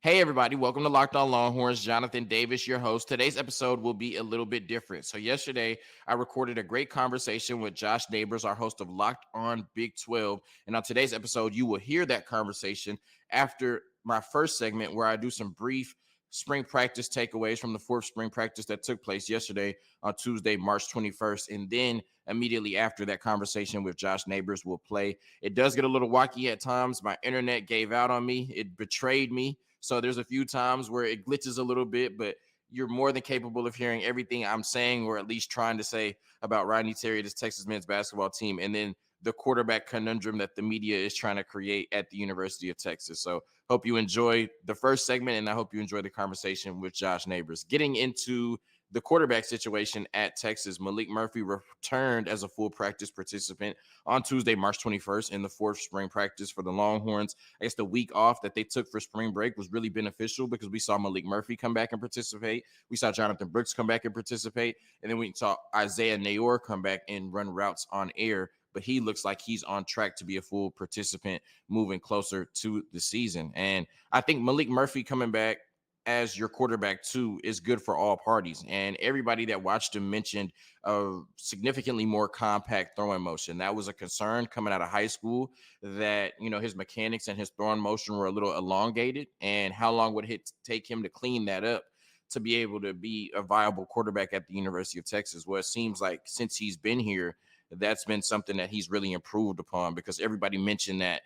Hey, everybody, welcome to Locked On Longhorns. Jonathan Davis, your host. Today's episode will be a little bit different. So, yesterday, I recorded a great conversation with Josh Neighbors, our host of Locked On Big 12. And on today's episode, you will hear that conversation after my first segment, where I do some brief spring practice takeaways from the fourth spring practice that took place yesterday on Tuesday, March 21st. And then immediately after that conversation with Josh Neighbors will play. It does get a little wacky at times. My internet gave out on me, it betrayed me. So there's a few times where it glitches a little bit, but you're more than capable of hearing everything I'm saying, or at least trying to say, about Rodney Terry, this Texas men's basketball team, and then the quarterback conundrum that the media is trying to create at the University of Texas. So hope you enjoy the first segment, and I hope you enjoy the conversation with Josh Neighbors. Getting into the quarterback situation at Texas, Maalik Murphy returned as a full practice participant on Tuesday, March 21st, in the fourth spring practice for the Longhorns. I guess the week off that they took for spring break was really beneficial because we saw Maalik Murphy come back and participate. We saw Jonathon Brooks come back and participate. And then we saw Isiah Neyor come back and run routes on air. But he looks like he's on track to be a full participant moving closer to the season. And I think Maalik Murphy coming back as your quarterback too is good for all parties. And everybody that watched him mentioned a significantly more compact throwing motion. That was a concern coming out of high school, that, his mechanics and his throwing motion were a little elongated, and how long would it take him to clean that up to be able to be a viable quarterback at the University of Texas? Well, it seems like since he's been here, that's been something that he's really improved upon, because everybody mentioned that,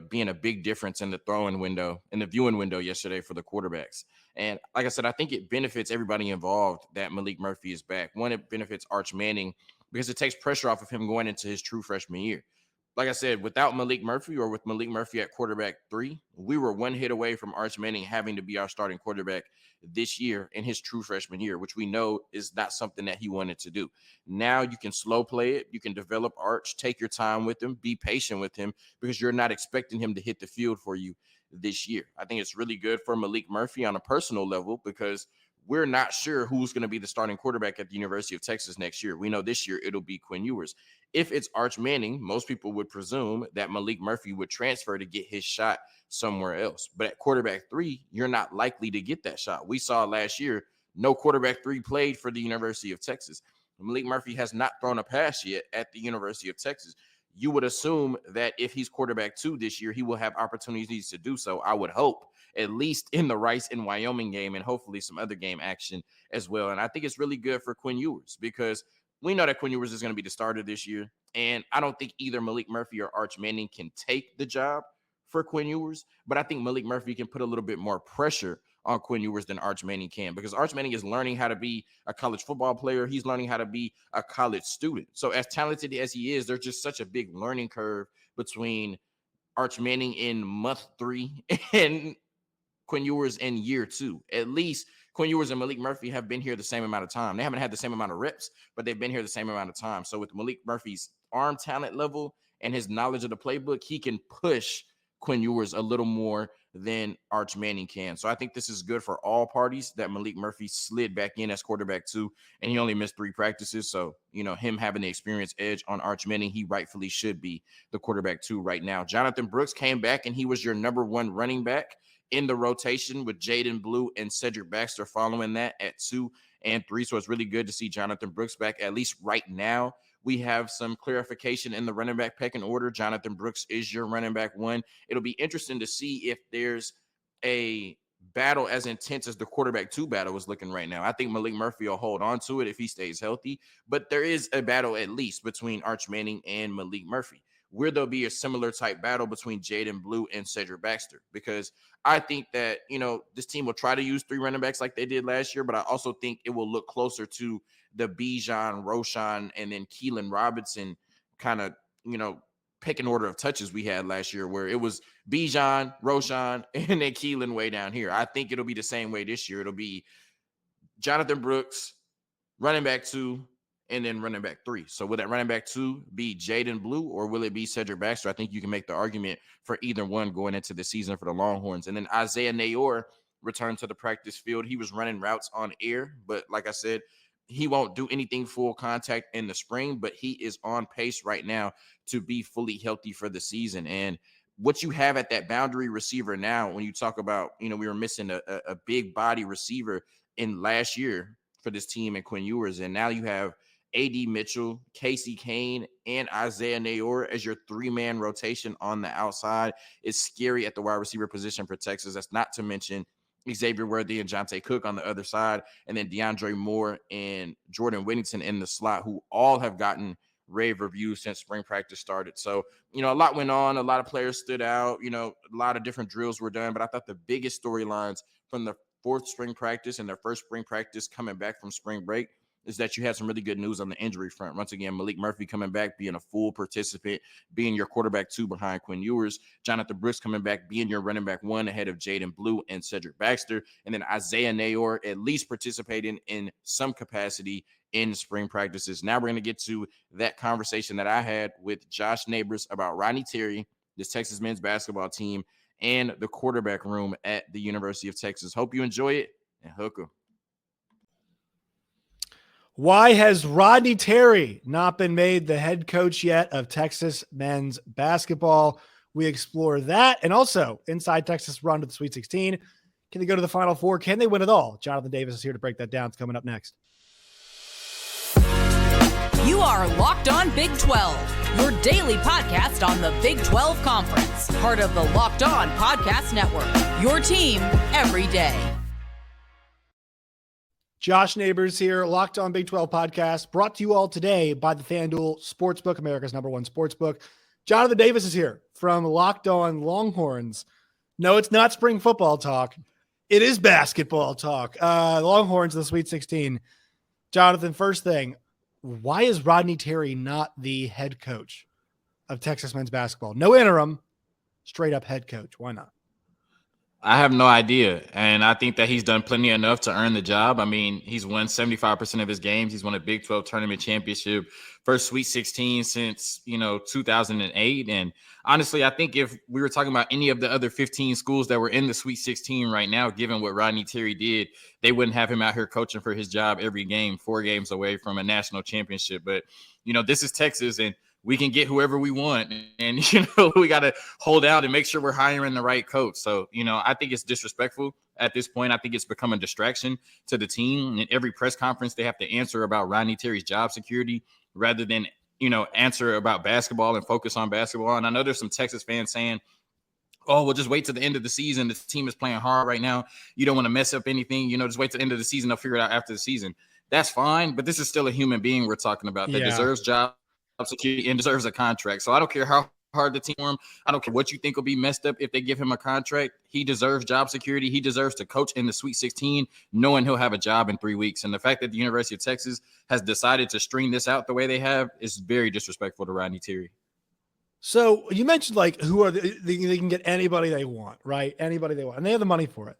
being a big difference in the throwing window, in the viewing window yesterday for the quarterbacks. And like I said, I think it benefits everybody involved that Maalik Murphy is back. One, it benefits Arch Manning because it takes pressure off of him going into his true freshman year. Like I said, without Maalik Murphy, or with Maalik Murphy at quarterback 3, we were one hit away from Arch Manning having to be our starting quarterback this year in his true freshman year, which we know is not something that he wanted to do. Now you can slow play it. You can develop Arch, take your time with him, be patient with him, because you're not expecting him to hit the field for you this year. I think it's really good for Maalik Murphy on a personal level, because we're not sure who's going to be the starting quarterback at the University of Texas next year. We know this year it'll be Quinn Ewers. If it's Arch Manning, most people would presume that Maalik Murphy would transfer to get his shot somewhere else. But at quarterback 3, you're not likely to get that shot. We saw last year, no quarterback 3 played for the University of Texas. Maalik Murphy has not thrown a pass yet at the University of Texas. You would assume that if he's quarterback 2 this year, he will have opportunities to do so. I would hope, at least in the Rice and Wyoming game, and hopefully some other game action as well. And I think it's really good for Quinn Ewers, because we know that Quinn Ewers is going to be the starter this year. And I don't think either Maalik Murphy or Arch Manning can take the job for Quinn Ewers, but I think Maalik Murphy can put a little bit more pressure on Quinn Ewers than Arch Manning can, because Arch Manning is learning how to be a college football player. He's learning how to be a college student. So as talented as he is, there's just such a big learning curve between Arch Manning in month 3 and Quinn Ewers in year 2. At least Quinn Ewers and Maalik Murphy have been here the same amount of time. They haven't had the same amount of reps, but they've been here the same amount of time. So with Maalik Murphy's arm talent level and his knowledge of the playbook, he can push Quinn Ewers a little more than Arch Manning can. So I think this is good for all parties that Maalik Murphy slid back in as quarterback 2, and he only missed 3 practices. So, him having the experience edge on Arch Manning, he rightfully should be the quarterback 2 right now. Jonathon Brooks came back, and he was your number 1 running back in the rotation, with Jaden Blue and Cedric Baxter following that at 2 and 3. So it's really good to see Jonathon Brooks back. At least right now, we have some clarification in the running back pecking order. Jonathon Brooks is your running back 1. It'll be interesting to see if there's a battle as intense as the quarterback 2 battle is looking right now. I think Maalik Murphy will hold on to it if he stays healthy, but there is a battle at least between Arch Manning and Maalik Murphy, where there'll be a similar type battle between Jaden Blue and Cedric Baxter, because I think that, this team will try to use 3 running backs like they did last year, but I also think it will look closer to the Bijan, Roshan, and then Keelan Robinson kind of, pecking order of touches we had last year, where it was Bijan, Roshan, and then Keelan way down here. I think it'll be the same way this year. It'll be Jonathon Brooks, running back 2, and then running back 3. So will that running back 2 be Jaden Blue, or will it be Cedric Baxter? I think you can make the argument for either one going into the season for the Longhorns. And then Isiah Neyor returned to the practice field. He was running routes on air, but like I said, he won't do anything full contact in the spring, but he is on pace right now to be fully healthy for the season. And what you have at that boundary receiver now, when you talk about, we were missing a big body receiver in last year for this team and Quinn Ewers, and now you have A.D. Mitchell, Casey Kane, and Isiah Neyor as your three-man rotation on the outside. It's scary at the wide receiver position for Texas. That's not to mention Xavier Worthy and Jonte Cook on the other side, and then DeAndre Moore and Jordan Whittington in the slot, who all have gotten rave reviews since spring practice started. So, a lot went on. A lot of players stood out. A lot of different drills were done. But I thought the biggest storylines from the fourth spring practice and their first spring practice coming back from spring break is that you had some really good news on the injury front. Once again, Maalik Murphy coming back, being a full participant, being your quarterback 2 behind Quinn Ewers. Jonathon Brooks coming back, being your running back 1 ahead of Jaden Blue and Cedric Baxter. And then Isiah Neyor at least participating in some capacity in spring practices. Now we're going to get to that conversation that I had with Josh Neighbors about Rodney Terry, this Texas men's basketball team, and the quarterback room at the University of Texas. Hope you enjoy it, and hook 'em. Why has Rodney Terry not been made the head coach yet of Texas men's basketball? We explore that, and also inside Texas run to the Sweet 16. Can they go to the Final Four? Can they win it all? Jonathon Davis is here to break that down. It's coming up next. You are Locked On Big 12, your daily podcast on the Big 12 Conference, part of the Locked On Podcast Network, your team every day. Josh Neighbors here, Locked On Big 12 podcast, brought to you all today by the FanDuel Sportsbook, America's #1 sportsbook. Jonathon Davis is here from Locked On Longhorns. No, it's not spring football talk. It is basketball talk. Longhorns in the Sweet 16. Jonathon, first thing, why is Rodney Terry not the head coach of Texas men's basketball? No interim, straight up head coach. Why not? I have no idea. And I think that he's done plenty enough to earn the job. I mean, he's won 75% of his games. He's won a Big 12 tournament championship, first Sweet 16 since, 2008. And honestly, I think if we were talking about any of the other 15 schools that were in the Sweet 16 right now, given what Rodney Terry did, they wouldn't have him out here coaching for his job every game, 4 games away from a national championship. But, this is Texas, and we can get whoever we want. And, we got to hold out and make sure we're hiring the right coach. So, I think it's disrespectful at this point. I think it's become a distraction to the team. In every press conference, they have to answer about Rodney Terry's job security rather than, answer about basketball and focus on basketball. And I know there's some Texas fans saying, oh, well, just wait till the end of the season. The team is playing hard right now. You don't want to mess up anything. Just wait till the end of the season. They'll figure it out after the season. That's fine. But this is still a human being we're talking about that deserves job security and deserves a contract. So I don't care how hard the team for him. I don't care what you think will be messed up if they give him a contract. He deserves job security. He deserves to coach in the Sweet 16, knowing he'll have a job in 3 weeks. And the fact that the University of Texas has decided to string this out the way they have is very disrespectful to Rodney Terry. So you mentioned who are they can get anybody they want, right? Anybody they want, and they have the money for it.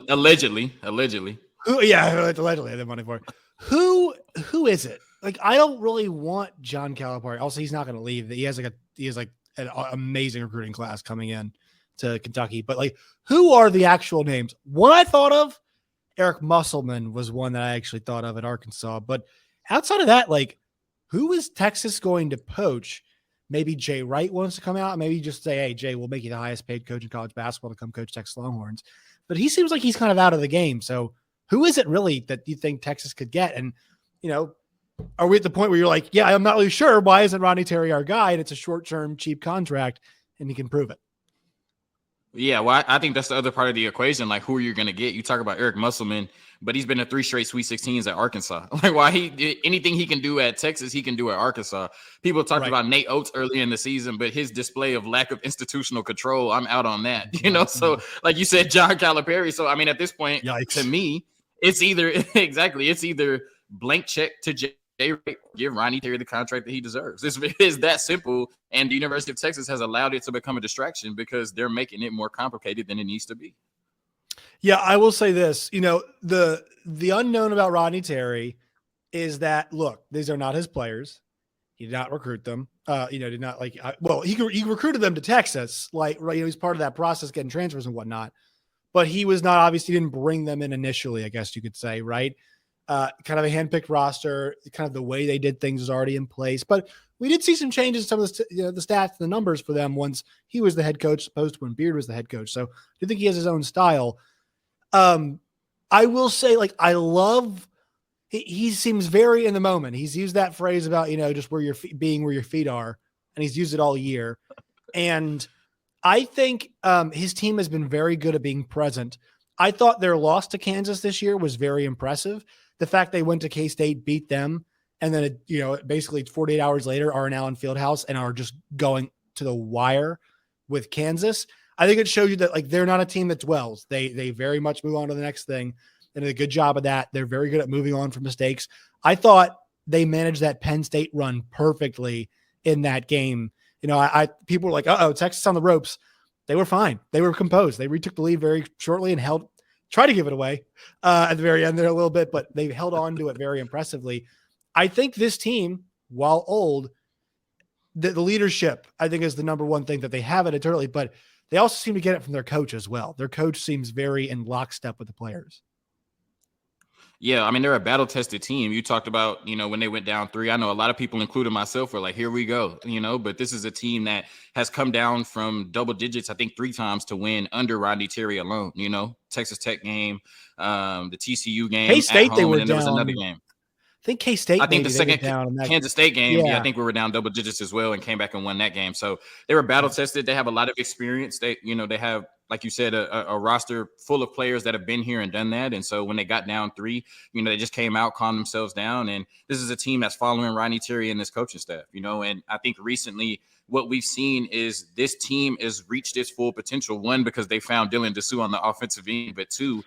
Allegedly. Allegedly they have the money for it. Who is it? I don't really want John Calipari. Also, he's not going to leave. He has an amazing recruiting class coming in to Kentucky. But who are the actual names? One I thought of, Eric Musselman was one that I actually thought of at Arkansas. But outside of that, who is Texas going to poach? Maybe Jay Wright wants to come out. Maybe just say, hey, Jay, we'll make you the highest paid coach in college basketball to come coach Texas Longhorns. But he seems like he's kind of out of the game. So who is it really that you think Texas could get? And, are we at the point where you're like, yeah, I'm not really sure. Why isn't Rodney Terry our guy? And it's a short-term, cheap contract, and he can prove it. Yeah, well, I think that's the other part of the equation. Who are you going to get? You talk about Eric Musselman, but he's been to 3 straight Sweet 16s at Arkansas. Why anything he can do at Texas, he can do at Arkansas. People talked about Nate Oates early in the season, but his display of lack of institutional control, I'm out on that. So like you said, John Calipari. So, I mean, at this point, to me, it's either blank check to Jay Wright, give Rodney Terry the contract that he deserves. It's that simple. And the University of Texas has allowed it to become a distraction because they're making it more complicated than it needs to be. Yeah, I will say this. The unknown about Rodney Terry is that, look, these are not his players. He did not recruit them. Did not he recruited them to Texas. He's part of that process, getting transfers and whatnot. But he was not, obviously didn't bring them in initially, I guess you could say, right? kind of a handpicked roster, kind of the way they did things was already in place. But we did see some changes in some of the stats, the numbers for them once he was the head coach, opposed to when Beard was the head coach. So I think he has his own style. I will say, like, I love. He seems very in the moment. He's used that phrase about, just where your feet, being where your feet are, and he's used it all year. And I think his team has been very good at being present. I thought their loss to Kansas this year was very impressive. The fact they went to K-State, beat them, and then, basically 48 hours later are now in Fieldhouse and are just going to the wire with Kansas. I think it shows you that, like, they're not a team that dwells. They very much move on to the next thing. They did a good job of that. They're very good at moving on from mistakes. I thought they managed that Penn State run perfectly in that game. People were like, Texas on the ropes. They were fine. They were composed. They retook the lead very shortly and tried to give it away at the very end there a little bit, but they held on to it very impressively. I think this team, while old, the leadership, I think, is the number one thing that they have it internally, but they also seem to get it from their coach as well. Their coach seems very in lockstep with the players. Yeah, I mean, they're a battle-tested team. You talked about, when they went down 3. I know a lot of people, including myself, were like, here we go, but this is a team that has come down from double digits, I think 3 times to win under Rodney Terry alone, Texas Tech game, the TCU game, K-State, they were and then down. There was another game. I think K-State. I think the second Kansas State game, yeah. I think we were down double digits as well and came back and won that game. So they were battle tested. They have a lot of experience. They have, like you said, a roster full of players that have been here and done that. And so when they got down 3, they just came out, calmed themselves down. And this is a team that's following Rodney Terry and this coaching staff, and I think recently what we've seen is this team has reached its full potential. 1, because they found Dylan Dessou on the offensive end, but 2,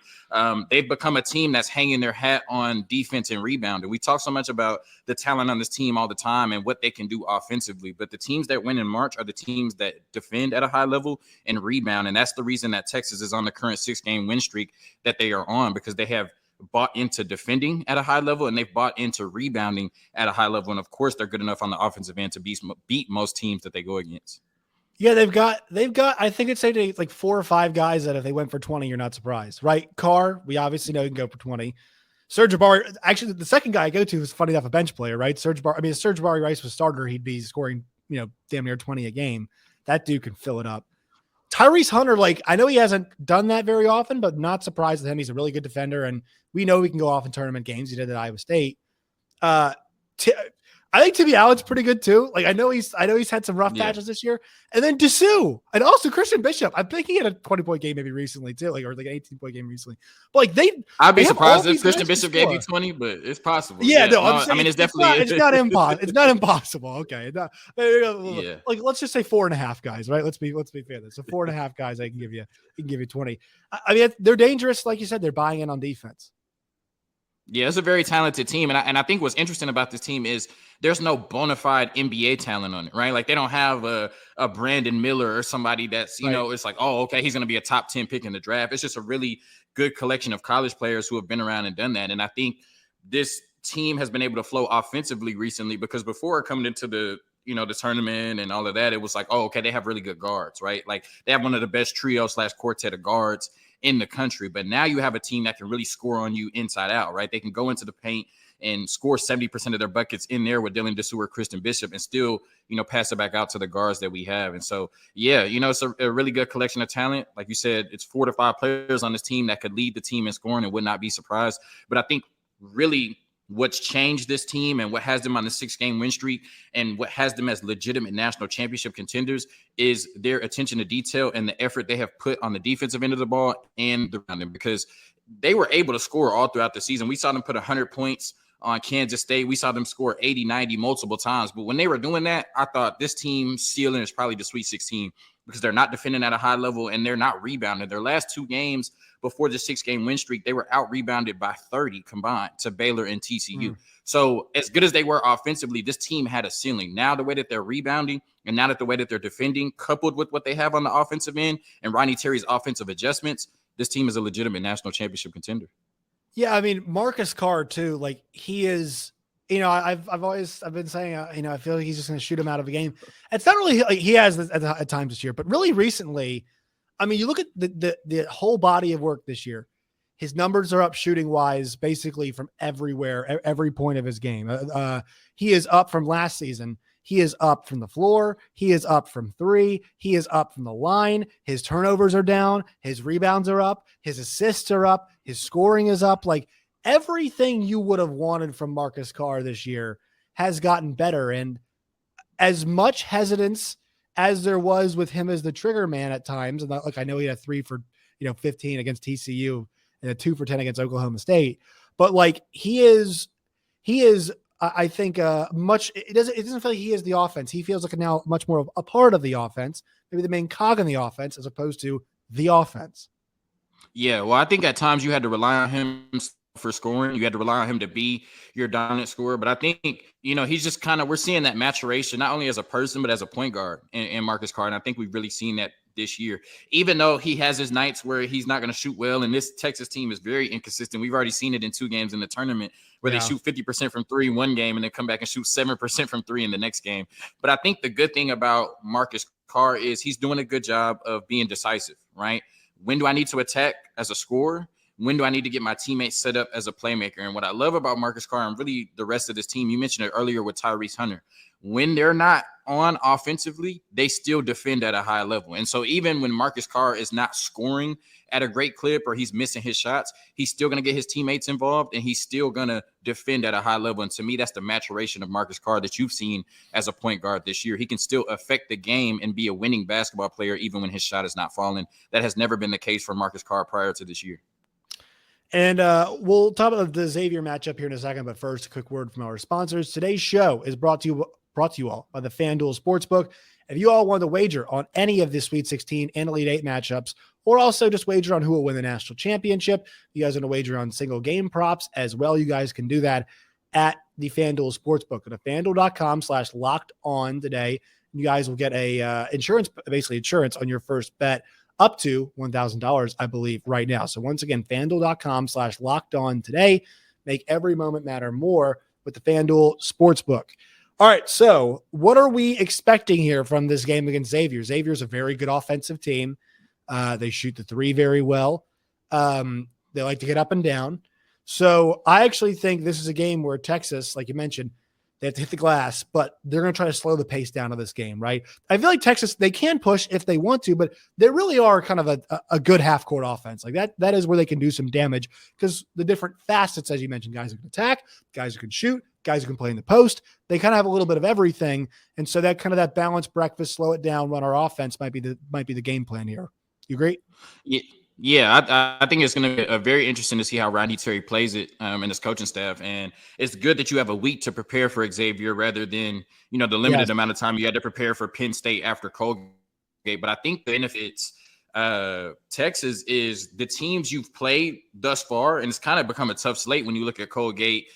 they've become a team that's hanging their hat on defense and rebound. And we talk so much about the talent on this team all the time and what they can do offensively, but the teams that win in March are the teams that defend at a high level and rebound. And that's the reason that Texas is on the current 6-game win streak that they are on, because they have bought into defending at a high level and they've bought into rebounding at a high level. And of course, they're good enough on the offensive end to beat most teams that they go against. Yeah, they've got. I think it's like 4 or 5 guys that if they went for 20, you're not surprised, right? Carr, we obviously know he can go for 20. Serge Jabari, actually, the second guy I go to is funny enough a bench player, right? Serge Jabari Rice was starter, he'd be scoring, damn near 20 a game. That dude can fill it up. Tyrese Hunter, I know he hasn't done that very often, but not surprised with him. He's a really good defender, and we know he can go off in tournament games. He did at Iowa State. I think Timmy Allen's pretty good too. I know he's had some rough patches this year. And then Dessou, and also Christian Bishop. I think he had a 20-point game maybe recently too, or an 18-point game recently. But I'd be surprised if Christian Bishop gave you 20, but it's possible. Yeah, no, I mean, it's definitely it's not impossible. It's not impossible. Okay, yeah. Let's just say 4.5 guys, right? Let's be fair. So 4.5 guys, I can give you 20. I mean, they're dangerous, like you said. They're buying in on defense. Yeah, it's a very talented team. And I think what's interesting about this team is there's no bona fide NBA talent on it, right? They don't have a Brandon Miller or somebody that's, it's like, oh, okay, he's going to be a top 10 pick in the draft. It's just a really good collection of college players who have been around and done that. And I think this team has been able to flow offensively recently, because before coming into the tournament and all of that, it was like, oh, okay, they have really good guards, right? They have one of the best trio/quartet of guards in the country. But now you have a team that can really score on you inside out, right? They can go into the paint and score 70% of their buckets in there with Dylan Dessou or Christian Bishop and still, pass it back out to the guards that we have. And so, yeah, it's a really good collection of talent. Like you said, it's 4 to 5 players on this team that could lead the team in scoring and would not be surprised. But I think really what's changed this team and what has them on the 6-game win streak and what has them as legitimate national championship contenders is their attention to detail and the effort they have put on the defensive end of the ball and around them, because they were able to score all throughout the season. We saw them put 100 points on Kansas State. We saw them score 80, 90 multiple times. But when they were doing that, I thought this team's ceiling is probably the Sweet 16, because they're not defending at a high level and they're not rebounding. Their last 2 games before the 6-game win streak, they were out-rebounded by 30 combined to Baylor and TCU. So as good as they were offensively, this team had a ceiling. Now the way that they're rebounding and now that the way that they're defending, coupled with what they have on the offensive end and Rodney Terry's offensive adjustments, this team is a legitimate national championship contender. Yeah, I mean, Marcus Carr too, he is, I've been saying, I feel like he's just going to shoot him out of a game. It's not really he has at times this year, but really recently, I mean, you look at the whole body of work this year. His numbers are up shooting wise, basically from everywhere, every point of his game. He is up from last season. He is up from the floor. He is up from three. He is up from the line. His turnovers are down. His rebounds are up. His assists are up. His scoring is up. Like everything you would have wanted from Marcus Carr this year has gotten better. And as much hesitance as there was with him as the trigger man at times, and like I know he had 3 for 15 against TCU and a 2 for 10 against Oklahoma State, but like he is. I think it doesn't feel like he is the offense. He feels like now much more of a part of the offense, maybe the main cog in the offense as opposed to the offense. Yeah, well, I think at times you had to rely on him for scoring. You had to rely on him to be your dominant scorer. But I think, he's just we're seeing that maturation, not only as a person, but as a point guard in Marcus Carr. And I think we've really seen that this year, even though he has his nights where he's not going to shoot well. And this Texas team is very inconsistent. We've already seen it in 2 games in the tournament where they shoot 50% from 3 one game and then come back and shoot 7% from 3 in the next game. But I think the good thing about Marcus Carr is he's doing a good job of being decisive, right? When do I need to attack as a scorer? When do I need to get my teammates set up as a playmaker? And what I love about Marcus Carr and really the rest of this team, you mentioned it earlier with Tyrese Hunter, when they're not on offensively, they still defend at a high level. And so even when Marcus Carr is not scoring at a great clip or he's missing his shots, he's still going to get his teammates involved and he's still going to defend at a high level. And to me, that's the maturation of Marcus Carr that you've seen as a point guard this year. He can still affect the game and be a winning basketball player even when his shot is not falling. That has never been the case for Marcus Carr prior to this year. And we'll talk about the Xavier matchup here in a second, but first, a quick word from our sponsors. Today's show is brought to you all by the FanDuel Sportsbook. If you all want to wager on any of the Sweet 16 and Elite 8 matchups, or also just wager on who will win the national championship, you guys want to wager on single game props as well, you guys can do that at the FanDuel Sportsbook. Go to FanDuel.com/locked-on today. You guys will get a insurance on your first bet up to $1,000, I believe, right now. So once again, FanDuel.com/locked-on today. Make every moment matter more with the FanDuel Sportsbook. All right, so what are we expecting here from this game against Xavier? Xavier's a very good offensive team. They shoot the 3 very well. They like to get up and down. So I actually think this is a game where Texas, like you mentioned, they have to hit the glass, but they're going to try to slow the pace down of this game, right? I feel like Texas, they can push if they want to, but they really are kind of a good half-court offense. Like that is where they can do some damage because the different facets, as you mentioned, guys who can attack, guys who can shoot, guys who can play in the post, they kind of have a little bit of everything. And so that kind of that balanced breakfast, slow it down, run our offense might be the game plan here. You agree? Yeah, I think it's going to be very interesting to see how Rodney Terry plays it and his coaching staff. And it's good that you have a week to prepare for Xavier rather than, the limited amount of time you had to prepare for Penn State after Colgate. But I think the benefits Texas is the teams you've played thus far, and it's kind of become a tough slate when you look at Colgate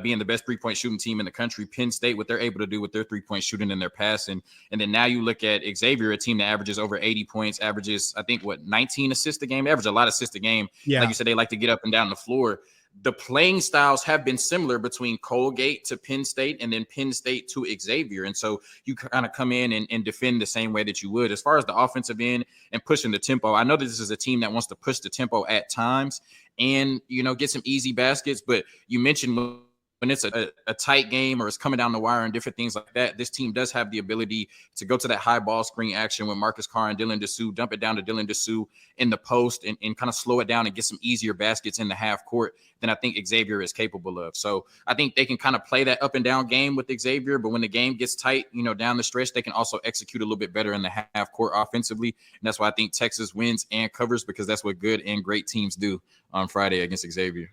being the best 3-point shooting team in the country, Penn State, what they're able to do with their 3-point shooting and their passing. And then now you look at Xavier, a team that averages over 80 points, averages, I think, 19 assists a game? They average a lot of assists a game. Yeah. Like you said, they like to get up and down the floor. The playing styles have been similar between Colgate to Penn State and then Penn State to Xavier. And so you kind of come in and defend the same way that you would. As far as the offensive end and pushing the tempo, I know that this is a team that wants to push the tempo at times and, get some easy baskets. But you mentioned when it's a tight game or it's coming down the wire and different things like that, this team does have the ability to go to that high ball screen action with Marcus Carr and Dylan Dessou, dump it down to Dylan Dessou in the post and kind of slow it down and get some easier baskets in the half court than I think Xavier is capable of. So I think they can kind of play that up and down game with Xavier, but when the game gets tight, down the stretch, they can also execute a little bit better in the half court offensively. And that's why I think Texas wins and covers, because that's what good and great teams do on Friday against Xavier.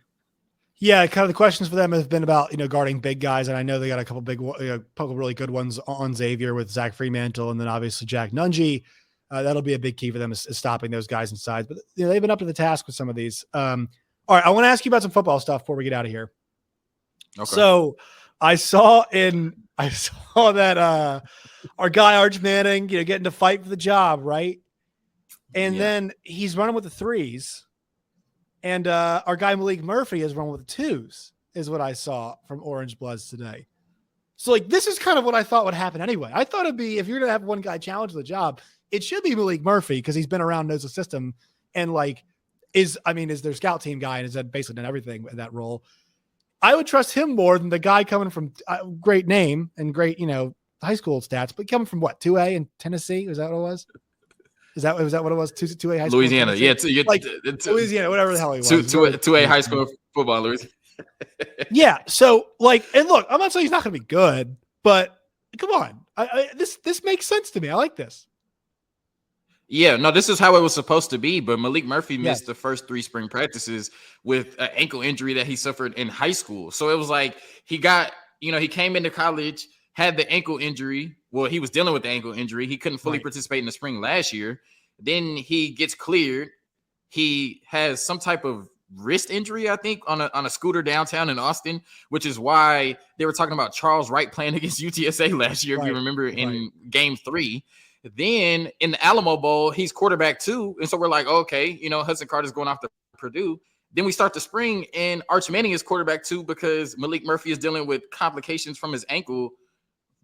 Yeah, kind of the questions for them have been about, guarding big guys. And I know they got a couple really good ones on Xavier with Zach Fremantle and then obviously Jack Nunge. That'll be a big key for them is stopping those guys inside. But they've been up to the task with some of these. All right, I want to ask you about some football stuff before we get out of here. Okay. So I saw that our guy Arch Manning, getting to fight for the job, right? And then he's running with the threes. And our guy Maalik Murphy is running with the twos, is what I saw from Orange Bloods today. So, this is kind of what I thought would happen anyway. I thought it'd be, if you're going to have one guy challenge the job, it should be Maalik Murphy because he's been around, knows the system. And, is their scout team guy and has basically done everything in that role. I would trust him more than the guy coming from great name and great, high school stats, but coming from what, 2A in Tennessee? Was that what it was? Was that what it was? 2A high school? Louisiana. Yeah. Louisiana, whatever the hell he was. 2A high school football, Louisiana. Yeah. So and look, I'm not saying he's not going to be good, but come on. This makes sense to me. I like this. Yeah, no, this is how it was supposed to be, but Maalik Murphy missed the first 3 spring practices with an ankle injury that he suffered in high school. So it was like he got, he came into college, had the ankle injury. Well, he was dealing with the ankle injury. He couldn't fully participate in the spring last year. Then he gets cleared. He has some type of wrist injury, I think, on a scooter downtown in Austin, which is why they were talking about Charles Wright playing against UTSA last year, if you remember, in game 3. Then in the Alamo Bowl, he's quarterback 2. And so we're like, okay, Hudson Carter's going off to Purdue. Then we start the spring and Arch Manning is quarterback 2 because Maalik Murphy is dealing with complications from his ankle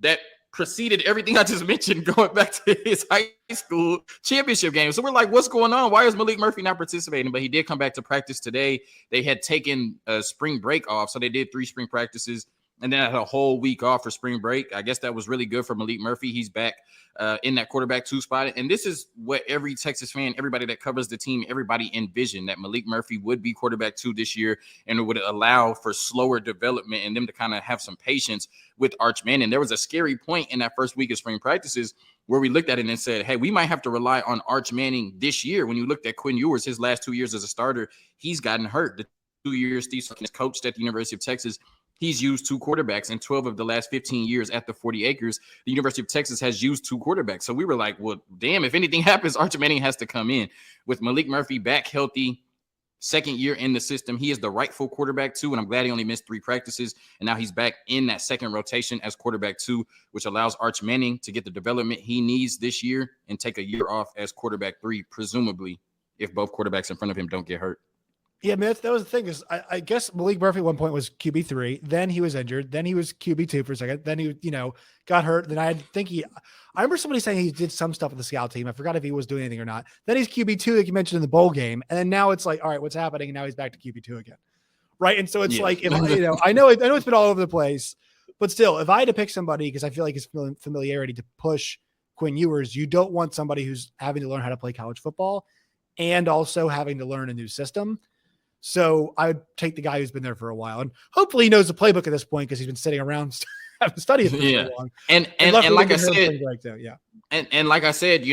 that preceded everything I just mentioned going back to his high school championship game. So we're like, what's going on? Why is Maalik Murphy not participating? But he did come back to practice today. They had taken a spring break off. So they did 3 spring practices and then had a whole week off for spring break. I guess that was really good for Maalik Murphy. He's back in that quarterback 2 spot. And this is what every Texas fan, everybody that covers the team, everybody envisioned, that Maalik Murphy would be quarterback 2 this year, and it would allow for slower development and them to kind of have some patience with Arch Manning. There was a scary point in that first week of spring practices where we looked at it and said, hey, we might have to rely on Arch Manning this year. When you looked at Quinn Ewers, his last 2 years as a starter, he's gotten hurt. The 2 years Steve Sarkisian coached at the University of Texas, he's used 2 quarterbacks in 12 of the last 15 years at the 40 acres. The University of Texas has used 2 quarterbacks. So we were like, well, damn, if anything happens, Arch Manning has to come in. With Maalik Murphy back healthy, second year in the system, he is the rightful quarterback 2, and I'm glad he only missed 3 practices. And now he's back in that second rotation as quarterback 2, which allows Arch Manning to get the development he needs this year and take a year off as quarterback 3, presumably, if both quarterbacks in front of him don't get hurt. Yeah, man, that was the thing. Is I guess Maalik Murphy at one point was QB3, then he was injured, then he was QB2 for a second, then he got hurt. Then I remember somebody saying he did some stuff with the scout team. I forgot if he was doing anything or not. Then he's QB2, like you mentioned in the bowl game, and then now it's like, all right, what's happening? And now he's back to QB2 again, right? And so it's like, if I know it's been all over the place, but still, if I had to pick somebody, because I feel like his familiarity to push Quinn Ewers, you don't want somebody who's having to learn how to play college football and also having to learn a new system. So I would take the guy who's been there for a while, and hopefully he knows the playbook at this point because he's been sitting around studying for so long. And like I said, and like I said,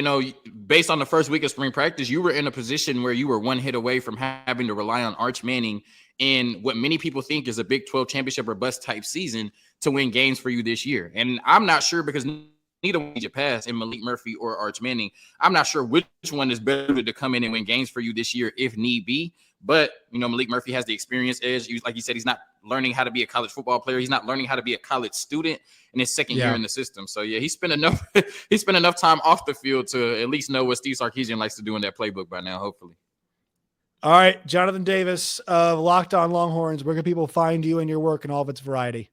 based on the first week of spring practice, you were in a position where you were one hit away from having to rely on Arch Manning in what many people think is a Big 12 championship or bust type season to win games for you this year. And I'm not sure, because neither one you pass in Maalik Murphy or Arch Manning. I'm not sure which one is better to come in and win games for you this year if need be. But, Maalik Murphy has the experience edge. Like you said, he's not learning how to be a college football player. He's not learning how to be a college student in his second year in the system. So, yeah, he spent enough time off the field to at least know what Steve Sarkisian likes to do in that playbook by now, hopefully. All right, Jonathon Davis of Locked On Longhorns, where can people find you and your work and all of its variety?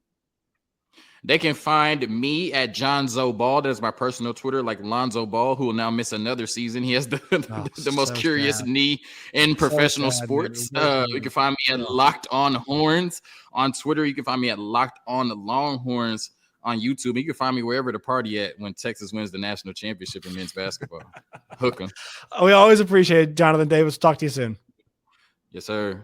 They can find me at John Zoe Ball. That's my personal Twitter, like Lonzo Ball, who will now miss another season. He has the most curious knee in professional sports. You can find me at Locked On Horns on Twitter. You can find me at Locked On Longhorns on YouTube. You can find me wherever the party at when Texas wins the national championship in men's basketball. Hook 'em. We always appreciate it, Jonathon Davis. Talk to you soon. Yes, sir.